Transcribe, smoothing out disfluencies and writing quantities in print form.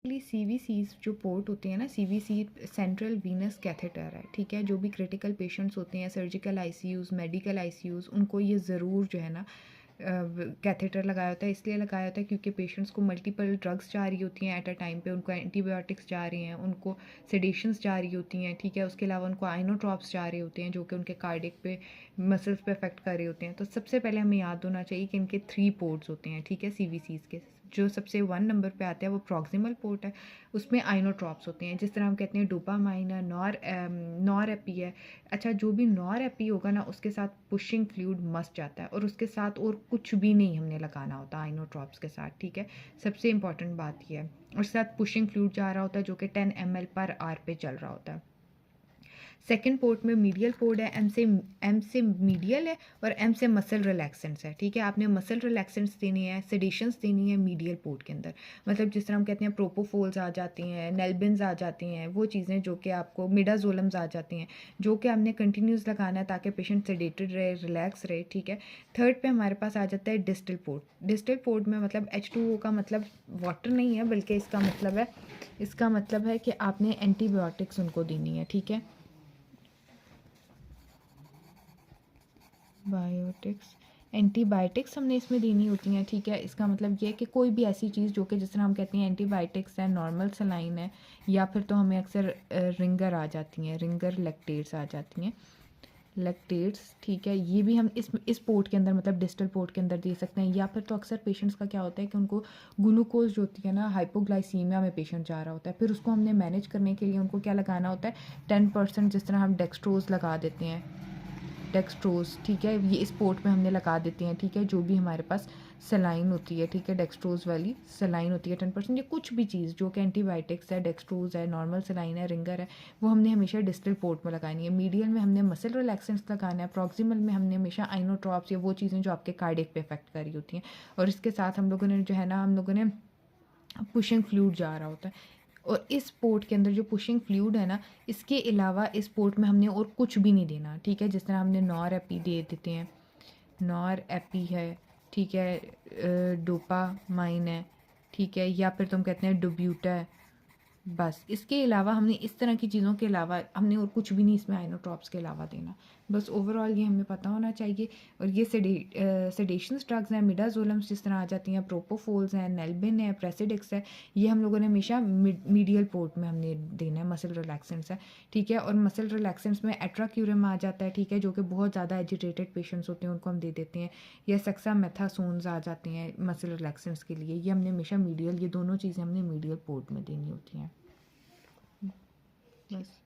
सीवीसीज जो पोर्ट होते हैं ना, सीवीसी सेंट्रल वीनस कैथेटर है, ठीक है। जो भी क्रिटिकल पेशेंट्स होते हैं, सर्जिकल आईसीयूज़, मेडिकल आईसीयूज़, उनको ये ज़रूर जो है ना कैथेटर लगाया होता है। इसलिए लगाया होता है क्योंकि पेशेंट्स को मल्टीपल ड्रग्स जा रही होती हैं एट अ टाइम पे, उनको एंटीबायोटिक्स जा रही हैं, उनको सेडेशंस जा रही होती हैं, ठीक है। उसके अलावा उनको आइनोट्रॉप्स जा रहे होते हैं जो कि उनके कार्डिक पे, मसल्स पे अफेक्ट कर रहे होते हैं। तो सबसे पहले हमें याद होना चाहिए कि इनके 3 पोर्ट्स होते हैं, ठीक है, सीवीसीज़ के। जो सबसे 1 नंबर पे आता है वो प्रॉक्सिमल पोर्ट है, उसमें आइनोट्रॉप्स होते हैं, जिस तरह हम कहते हैं डोपामाइन है, नॉर एपी है। अच्छा, जो भी नॉर एपी होगा ना, उसके साथ पुशिंग फ्लूइड मस्ट जाता है, और उसके साथ और कुछ भी नहीं हमने लगाना होता आइनोट्रॉप्स के साथ, ठीक है। सबसे इंपॉर्टेंट बात यह है। और साथ पुशिंग फ्लूइड जा रहा होता है जो कि 10 ml पर आवर पे चल रहा होता है। सेकेंड पोर्ट में मीडियल पोर्ट है, एम से मीडियल है और एम से मसल रिलैक्सेंट्स है, ठीक है। आपने मसल रिलैक्सेंट्स देनी है, सेडेशंस देनी है मीडियल पोर्ट के अंदर। मतलब जिस तरह हम कहते हैं प्रोपोफोल्स आ जाती हैं, नेल्बिन्स आ जाती हैं, वो चीज़ें जो कि आपको, मिडाजोलम्स आ जाती हैं, जो कि आपने कंटिन्यूस लगाना है ताकि पेशेंट सेडेटेड रहे, रिलैक्स रहे, ठीक है। थर्ड पे हमारे पास आ जाता है डिस्टल पोर्ट। डिस्टल पोर्ट में मतलब H2O का मतलब वाटर नहीं है, बल्कि इसका मतलब है कि आपने एंटीबायोटिक्स उनको देनी है, ठीक है। बायोटिक्स, एंटीबायोटिक्स हमने इसमें देनी होती हैं, ठीक है। इसका मतलब ये है कि कोई भी ऐसी चीज़ जो कि जिस तरह हम कहते हैं एंटीबायोटिक्स है, नॉर्मल सलाइन है, या फिर तो हमें अक्सर रिंगर आ जाती हैं, रिंगर लैक्टेट्स आ जाती हैं, लैक्टेट्स, ठीक है। ये भी हम इस पोर्ट के अंदर, मतलब डिस्टल पोर्ट के अंदर दे सकते हैं। या फिर तो अक्सर पेशेंट्स का क्या होता है कि उनको ग्लूकोज जो होती है ना, हाइपोग्लाइसीमिया में पेशेंट जा रहा होता है, फिर उसको हमने मैनेज करने के लिए उनको क्या लगाना होता है, 10%, जिस तरह हम डेक्सट्रोज लगा देते हैं, डेक्सट्रोज, ठीक है, ये इस पोर्ट में हमने लगा देते हैं, ठीक है। जो भी हमारे पास सलाइन होती है, ठीक है, डेक्सट्रोज वाली सलाइन होती है 10%, या कुछ भी चीज़ जो कि एंटीबायोटिक्स है, डेक्सट्रोज है, नॉर्मल सलाइन है, रिंगर है, वो हमने हमेशा डिस्टल पोर्ट में लगानी है। मीडियल में हमने मसल रिलैक्सेंट्स लगाना है, प्रॉक्सिमल में हमने हमेशा आइनोट्रॉप्स या वो चीज़ें जो आपके कार्डियक पे इफेक्ट कर रही होती हैं। और इसके साथ हम लोगों ने जो है ना, हम लोगों ने पुशिंग फ्लूइड जा रहा होता है। और इस पोर्ट के अंदर जो पुशिंग फ्लूइड है ना, इसके अलावा इस पोर्ट में हमने और कुछ भी नहीं देना, ठीक है। जिस तरह हमने नॉर एपी दे देते हैं, नॉर एपी है, ठीक है, डोपामाइन है, ठीक है, या फिर तुम कहते हैं डुब्यूटा है, बस। इसके अलावा हमने इस तरह की चीज़ों के अलावा हमने और कुछ भी नहीं इसमें आइनोट्रॉप्स के अलावा देना। बस ओवरऑल ये हमें पता होना चाहिए। और ये सेडेशंस ड्रग्स हैं, मिडाजोलम्स जिस तरह आ जाती हैं, प्रोपोफोल्स हैं, नेल्बिन है, प्रेसिडिक्स है, ये हम लोगों ने हमेशा मीडियल पोर्ट में हमने देना है। मसल रिलैक्सेंट्स है, ठीक है। और मसल रिलैक्सेंट्स में एट्राक्यूरम आ जाता है, ठीक है, जो कि बहुत ज़्यादा एजिटेटेड पेशेंट्स होते हैं उनको हम दे देते हैं। या सक्सामेथासोन्स आ जाती हैं मसल रिलैक्सेंट्स के लिए, ये हमने हमेशा मीडियल, ये दोनों चीज़ें हमने मीडियल पोर्ट में देनी होती हैं, बस।